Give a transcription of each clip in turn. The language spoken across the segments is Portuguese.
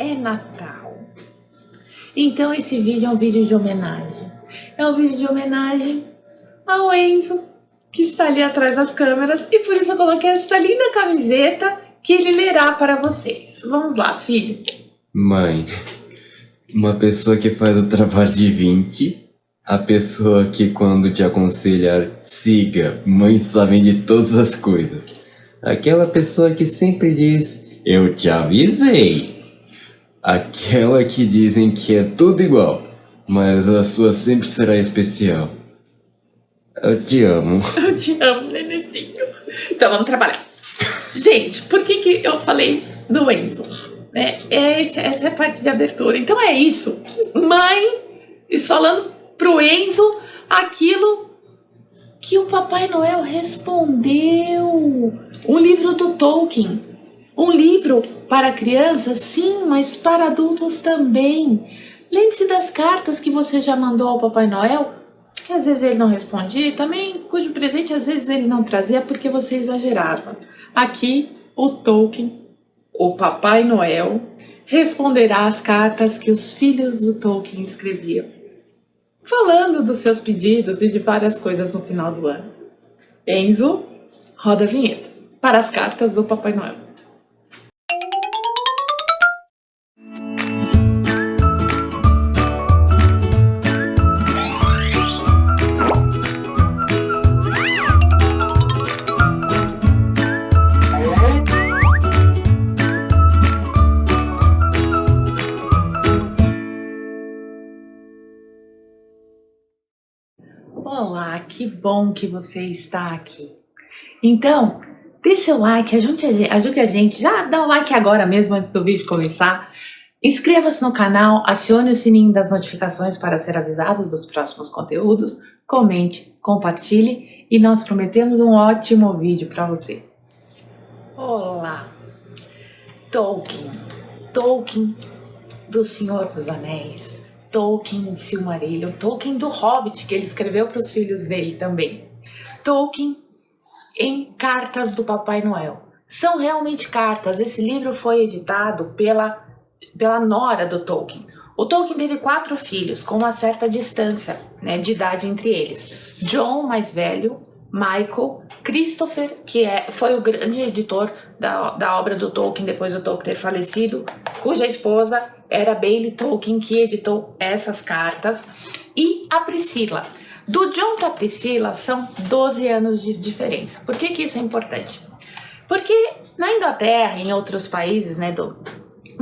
é Natal. Então esse vídeo é um vídeo de homenagem. É um vídeo de homenagem ao Enzo, que está ali atrás das câmeras, e por isso eu coloquei esta linda camiseta que ele lerá para vocês. Vamos lá, filho. Mãe, uma pessoa que faz o trabalho de 20, a pessoa que quando te aconselhar, siga, mãe sabe de todas as coisas. Aquela pessoa que sempre diz, eu te avisei. Aquela que dizem que é tudo igual, mas a sua sempre será especial. Eu te amo. Eu te amo, nenenzinho. Então vamos trabalhar. Gente, por que eu falei do Enzo? Essa é a parte de abertura. Então é isso. Mãe falando pro Enzo aquilo que o Papai Noel respondeu. Um livro do Tolkien. Um livro para crianças, sim, mas para adultos também. Lembre-se das cartas que você já mandou ao Papai Noel, que às vezes ele não respondia, e também cujo presente às vezes ele não trazia porque você exagerava. Aqui, o Tolkien, o Papai Noel, responderá às cartas que os filhos do Tolkien escreviam, falando dos seus pedidos e de várias coisas no final do ano. Enzo, roda a vinheta para as cartas do Papai Noel. Olá, que bom que você está aqui. Então, dê seu like, ajude a gente, já dá o like agora mesmo antes do vídeo começar. Inscreva-se no canal, acione o sininho das notificações para ser avisado dos próximos conteúdos, comente, compartilhe e nós prometemos um ótimo vídeo para você. Olá, Tolkien do Senhor dos Anéis, Tolkien de Silmarillion, Tolkien do Hobbit, que ele escreveu para os filhos dele também. Tolkien em Cartas do Papai Noel. São realmente cartas. Esse livro foi editado pela nora do Tolkien. O Tolkien teve 4 filhos, com uma certa distância, de idade entre eles. John, mais velho, Michael, Christopher, que foi o grande editor da obra do Tolkien depois do Tolkien ter falecido, cuja esposa era Bailey Tolkien, que editou essas cartas, e a Priscila. Do John para a Priscila são 12 anos de diferença. Por que isso é importante? Porque na Inglaterra e em outros países do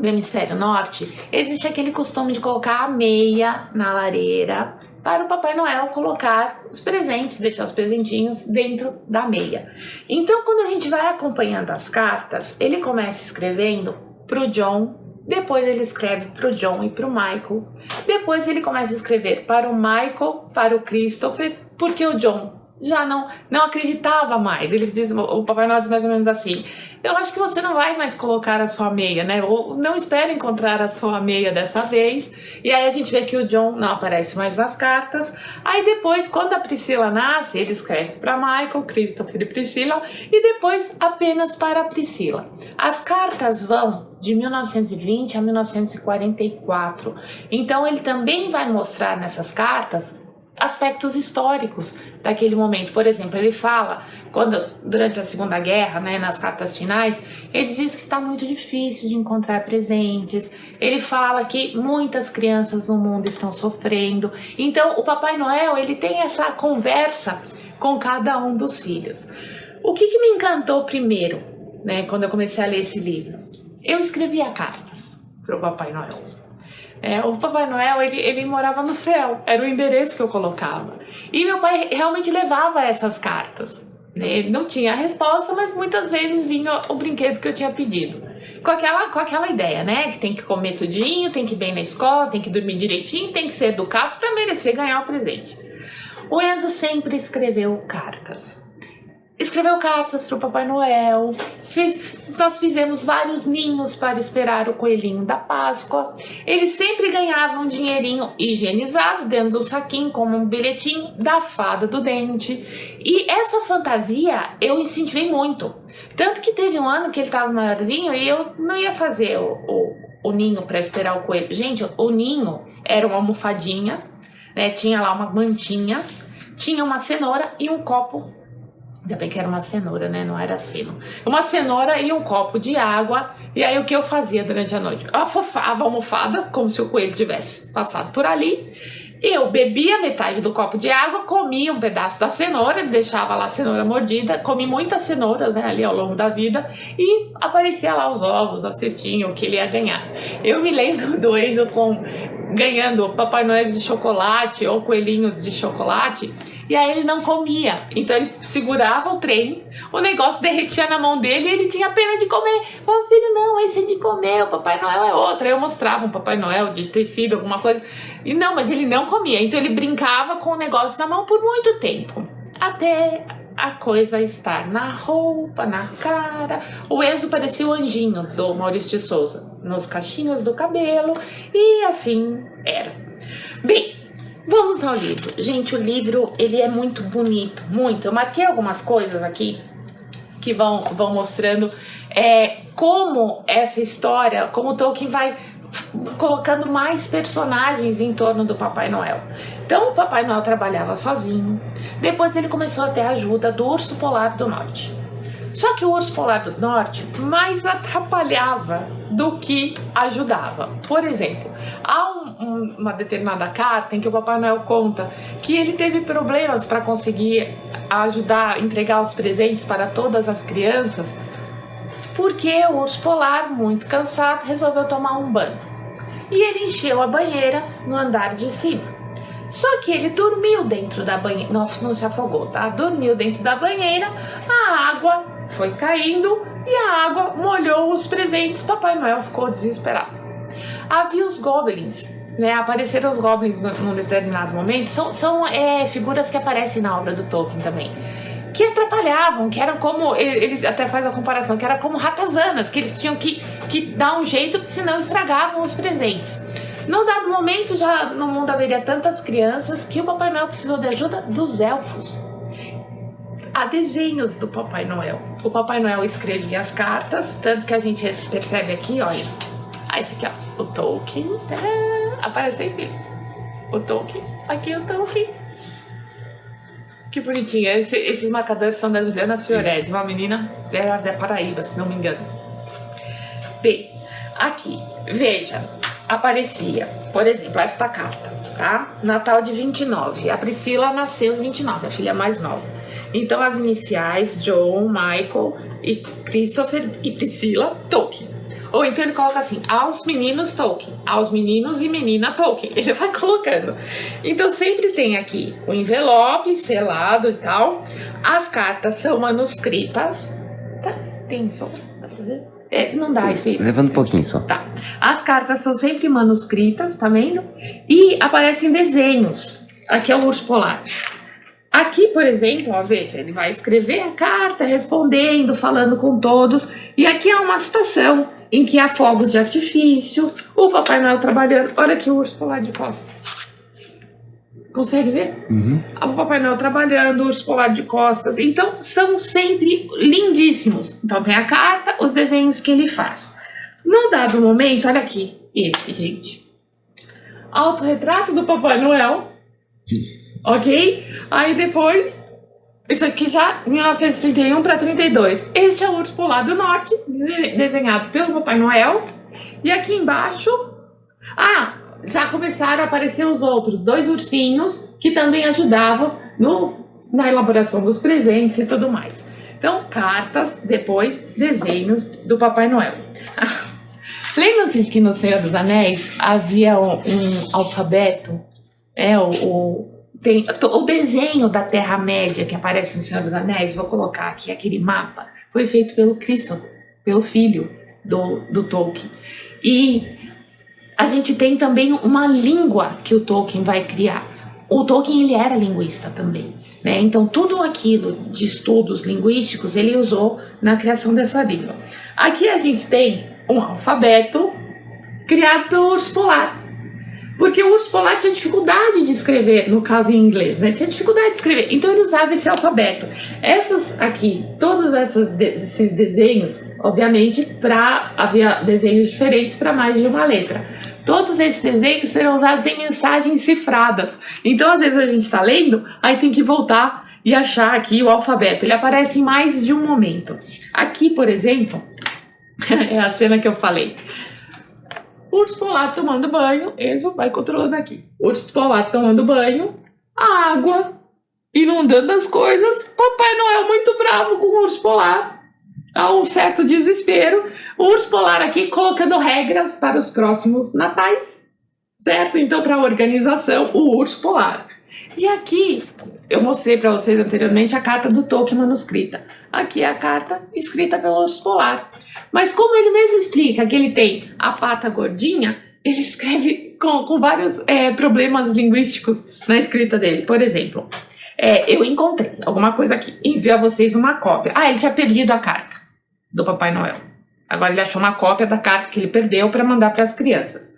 hemisfério norte, existe aquele costume de colocar a meia na lareira para o Papai Noel colocar os presentes, deixar os presentinhos dentro da meia. Então, quando a gente vai acompanhando as cartas, ele começa escrevendo para o John, depois ele escreve para o John e para o Michael, depois ele começa a escrever para o Michael, para o Christopher, porque o John já não acreditava mais. Ele diz, o Papai Noel diz mais ou menos assim, eu acho que você não vai mais colocar a sua meia, ou não espero encontrar a sua meia dessa vez. E aí a gente vê que o John não aparece mais nas cartas. Aí depois, quando a Priscila nasce, ele escreve para Michael, Christopher e Priscila, e depois apenas para a Priscila. As cartas vão de 1920 a 1944. Então ele também vai mostrar nessas cartas aspectos históricos daquele momento. Por exemplo, ele fala, durante a Segunda Guerra, nas cartas finais, ele diz que está muito difícil de encontrar presentes, ele fala que muitas crianças no mundo estão sofrendo. Então, o Papai Noel, ele tem essa conversa com cada um dos filhos. O que me encantou primeiro, quando eu comecei a ler esse livro? Eu escrevia cartas para o Papai Noel. O Papai Noel, ele morava no céu, era o endereço que eu colocava. E meu pai realmente levava essas cartas. Não tinha a resposta, mas muitas vezes vinha o brinquedo que eu tinha pedido. Com aquela ideia, que tem que comer tudinho, tem que ir bem na escola, tem que dormir direitinho, tem que ser educado para merecer ganhar o presente. O Enzo sempre escreveu cartas. Escreveu cartas para o Papai Noel, nós fizemos vários ninhos para esperar o coelhinho da Páscoa. Ele sempre ganhava um dinheirinho higienizado dentro do saquinho, como um bilhetinho da fada do dente. E essa fantasia eu incentivei muito. Tanto que teve um ano que ele estava maiorzinho e eu não ia fazer o ninho para esperar o coelho. Gente, o ninho era uma almofadinha, né? Tinha lá uma mantinha, tinha uma cenoura e um copo. Ainda bem que era uma cenoura, né? Não era feno. Uma cenoura e um copo de água. E aí o que eu fazia durante a noite? Eu afofava a almofada, como se o coelho tivesse passado por ali. Eu bebia metade do copo de água, comia um pedaço da cenoura, deixava lá a cenoura mordida, comi muita cenoura, né, ali ao longo da vida, e aparecia lá os ovos, a cestinha, o que ele ia ganhar. Eu me lembro do Enzo ganhando Papai Noel de chocolate ou coelhinhos de chocolate, e aí ele não comia. Então ele segurava o trem, o negócio derretia na mão dele e ele tinha pena de comer. Falava, filho, não, esse é de comer, o Papai Noel é outro. Aí eu mostrava um Papai Noel de tecido, alguma coisa. E não, mas ele não comia. Então ele brincava com o negócio na mão por muito tempo. Até a coisa estar na roupa, na cara. O Enzo parecia o anjinho do Maurício de Souza, nos cachinhos do cabelo. E assim era. Bem, vamos ao livro. Gente, o livro, ele é muito bonito, muito. Eu marquei algumas coisas aqui que vão mostrando como essa história, como Tolkien vai colocando mais personagens em torno do Papai Noel. Então, o Papai Noel trabalhava sozinho. Depois ele começou a ter a ajuda do Urso Polar do Norte. Só que o Urso Polar do Norte mais atrapalhava do que ajudava. Por exemplo, há uma determinada carta em que o Papai Noel conta que ele teve problemas para conseguir ajudar, entregar os presentes para todas as crianças, porque o Urso Polar, muito cansado, resolveu tomar um banho. E ele encheu a banheira no andar de cima. Só que ele dormiu dentro da banheira, não se afogou, tá? Dormiu dentro da banheira, a água foi caindo e a água molhou os presentes. Papai Noel ficou desesperado. Havia os goblins, né? Apareceram os goblins num determinado momento. São figuras que aparecem na obra do Tolkien também, que atrapalhavam, que eram como, ele até faz a comparação, que era como ratazanas, que eles tinham que dar um jeito, senão estragavam os presentes. Num dado momento, já no mundo haveria tantas crianças que o Papai Noel precisou de ajuda dos elfos. Há desenhos do Papai Noel. O Papai Noel escrevia as cartas, tanto que a gente percebe aqui, olha. Esse aqui, ó, o Tolkien. Aparece aí, o Tolkien. Aqui o Tolkien. Que bonitinho. Esses marcadores são da Juliana Fiorese, uma menina da Paraíba, se não me engano. Bem, aqui, veja, aparecia, por exemplo, esta carta, tá? Natal de 29. A Priscila nasceu em 29, a filha mais nova. Então, as iniciais, John, Michael e Christopher e Priscila, Tolkien. Ou então ele coloca assim, aos meninos Tolkien, aos meninos e menina Tolkien. Ele vai colocando. Então sempre tem aqui o envelope selado e tal. As cartas são manuscritas. Tá, tem só. Dá pra ver? Não dá, filho. Levando um pouquinho só. Tá. As cartas são sempre manuscritas, tá vendo? E aparecem desenhos. Aqui é o urso polar. Aqui, por exemplo, ó, veja, ele vai escrever a carta, respondendo, falando com todos. E aqui é uma situação em que há fogos de artifício, o Papai Noel trabalhando. Olha aqui o urso polar de costas. Consegue ver? Uhum. O Papai Noel trabalhando, o urso polar de costas. Então, são sempre lindíssimos. Então, tem a carta, os desenhos que ele faz. Num dado momento, olha aqui, esse, gente. Autorretrato do Papai Noel. Ok? Aí depois, isso aqui já 1931 para 32. Este é o urso polar do norte, desenhado pelo Papai Noel. E aqui embaixo, já começaram a aparecer os outros 2 ursinhos que também ajudavam na elaboração dos presentes e tudo mais. Então, cartas, depois desenhos do Papai Noel. Lembram-se de que no Senhor dos Anéis havia um alfabeto? Tem o desenho da Terra-média que aparece no Senhor dos Anéis, vou colocar aqui aquele mapa, foi feito pelo Christopher, pelo filho do Tolkien. E a gente tem também uma língua que o Tolkien vai criar. O Tolkien, ele era linguista também, né? Então tudo aquilo de estudos linguísticos ele usou na criação dessa língua. Aqui a gente tem um alfabeto criado pelo urso polar. Porque o urso polar tinha dificuldade de escrever, no caso em inglês, né? Tinha dificuldade de escrever. Então ele usava esse alfabeto. Essas aqui, todos esses desenhos, obviamente, havia desenhos diferentes para mais de uma letra. Todos esses desenhos serão usados em mensagens cifradas. Então, às vezes a gente está lendo, aí tem que voltar e achar aqui o alfabeto. Ele aparece em mais de um momento. Aqui, por exemplo, é a cena que eu falei. Urso polar tomando banho, Enzo vai controlando aqui. Urso polar tomando banho, a água inundando as coisas. Papai Noel muito bravo com o urso polar. Há um certo desespero. O urso polar aqui colocando regras para os próximos natais, certo? Então, para a organização, o urso polar. E aqui, eu mostrei para vocês anteriormente a carta do Tolkien manuscrita. Aqui é a carta escrita pelo urso polar. Mas como ele mesmo explica que ele tem a pata gordinha, ele escreve com vários problemas linguísticos na escrita dele. Por exemplo, eu encontrei alguma coisa aqui, envio a vocês uma cópia. Ele tinha perdido a carta do Papai Noel. Agora ele achou uma cópia da carta que ele perdeu para mandar para as crianças.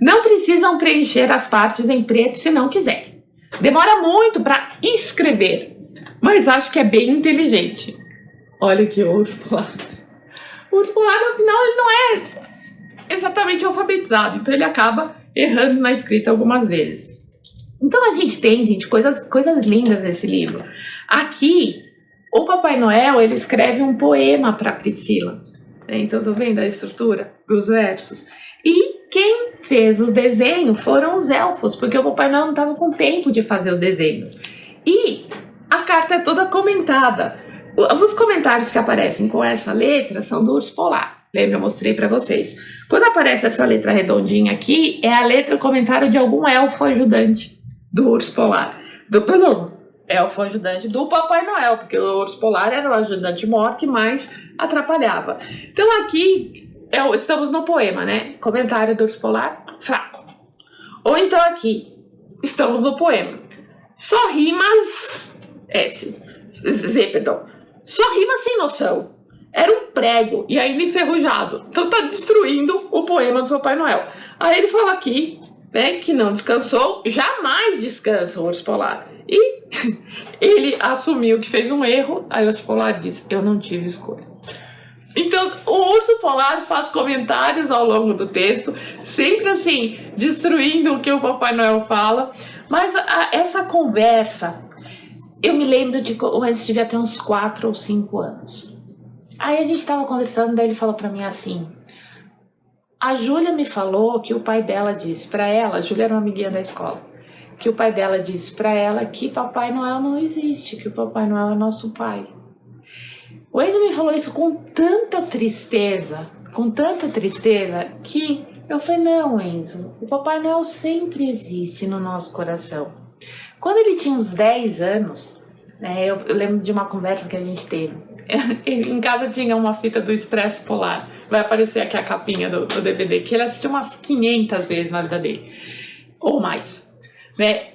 Não precisam preencher as partes em preto se não quiserem. Demora muito para escrever, mas acho que é bem inteligente. Olha aqui o urso polar. O urso polar, no final, ele não é exatamente alfabetizado, então ele acaba errando na escrita algumas vezes. Então a gente tem, gente, coisas lindas nesse livro. Aqui, o Papai Noel, ele escreve um poema para Priscila. Então, tô vendo a estrutura dos versos. E quem fez o desenho foram os elfos, porque o Papai Noel não estava com tempo de fazer os desenhos. E a carta é toda comentada. Os comentários que aparecem com essa letra são do urso polar. Lembra? Eu mostrei para vocês. Quando aparece essa letra redondinha aqui, é a letra, o comentário de algum elfo ajudante do urso polar. Elfo ajudante do Papai Noel, porque o urso polar era o ajudante maior que mais atrapalhava. Então aqui, estamos no poema, né? Comentário do urso polar, fraco. Ou então aqui, estamos no poema. Só rimas... Só rima sem noção. Era um prego e ainda enferrujado. Então tá destruindo o poema do Papai Noel. Aí ele fala aqui, né, que não descansou. Jamais descansa o urso polar. E ele assumiu que fez um erro. Aí o urso polar diz, eu não tive escolha. Então o urso polar faz comentários ao longo do texto, sempre assim, destruindo o que o Papai Noel fala. Mas essa conversa... Eu me lembro de quando eu devia ter uns 4 ou 5 anos. Aí a gente tava conversando, daí ele falou pra mim assim... A Júlia me falou que o pai dela disse pra ela... A Júlia era uma amiguinha da escola. Que o pai dela disse pra ela que Papai Noel não existe. Que o Papai Noel é nosso pai. O Enzo me falou isso com tanta tristeza. Que eu falei, não, Enzo. O Papai Noel sempre existe no nosso coração. Quando ele tinha uns 10 anos, né, eu lembro de uma conversa que a gente teve. Em casa tinha uma fita do Expresso Polar. Vai aparecer aqui a capinha do DVD, que ele assistiu umas 500 vezes na vida dele. Ou mais. Né?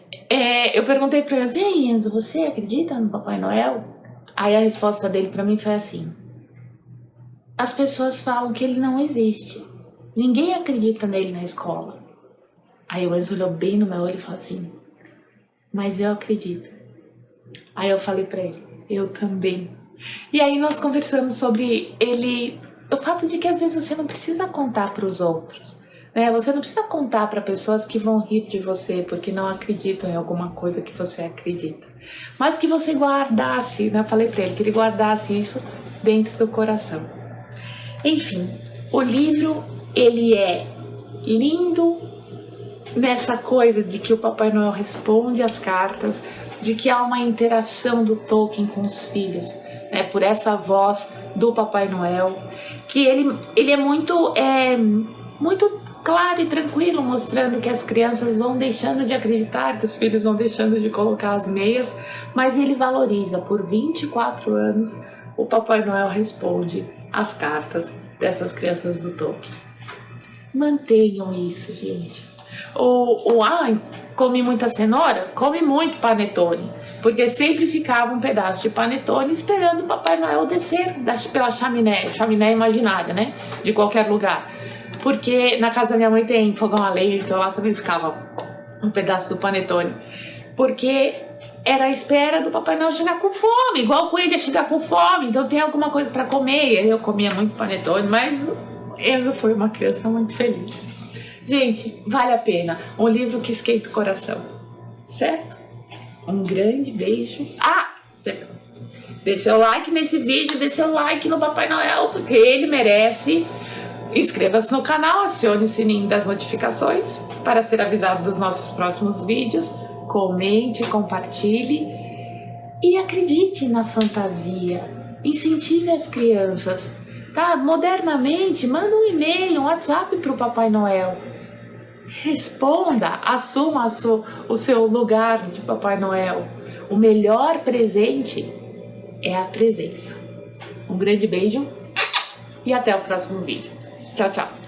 Eu perguntei para ele assim, ei, Enzo, você acredita no Papai Noel? Aí a resposta dele para mim foi assim. As pessoas falam que ele não existe. Ninguém acredita nele na escola. Aí o Enzo olhou bem no meu olho e falou assim... Mas eu acredito. Aí eu falei pra ele, eu também. E aí nós conversamos sobre o fato de que às vezes você não precisa contar pros outros, né? Você não precisa contar para pessoas que vão rir de você porque não acreditam em alguma coisa que você acredita. Mas que você guardasse, né? Eu falei pra ele que ele guardasse isso dentro do coração. Enfim, o livro, ele é lindo, nessa coisa de que o Papai Noel responde as cartas, de que há uma interação do Tolkien com os filhos, né, por essa voz do Papai Noel, que ele é muito claro e tranquilo, mostrando que as crianças vão deixando de acreditar, que os filhos vão deixando de colocar as meias, mas ele valoriza, por 24 anos, o Papai Noel responde as cartas dessas crianças do Tolkien. Mantenham isso, gente. Come muita cenoura? Come muito panetone, porque sempre ficava um pedaço de panetone esperando o Papai Noel descer pela chaminé imaginária, né, de qualquer lugar. Porque na casa da minha mãe tem fogão a lenha, então lá também ficava um pedaço do panetone. Porque era a espera do Papai Noel chegar com fome, igual com ele ia chegar com fome, então tem alguma coisa para comer. E aí eu comia muito panetone, mas o Enzo foi uma criança muito feliz. Gente, vale a pena. Um livro que esquenta o coração, certo? Um grande beijo. Perdão. Dê seu like nesse vídeo, dê seu like no Papai Noel, porque ele merece. Inscreva-se no canal, acione o sininho das notificações para ser avisado dos nossos próximos vídeos. Comente, compartilhe e acredite na fantasia. Incentive as crianças, tá? Modernamente, manda um e-mail, um WhatsApp para o Papai Noel. Responda, assuma o seu lugar de Papai Noel. O melhor presente é a presença. Um grande beijo e até o próximo vídeo. Tchau, tchau.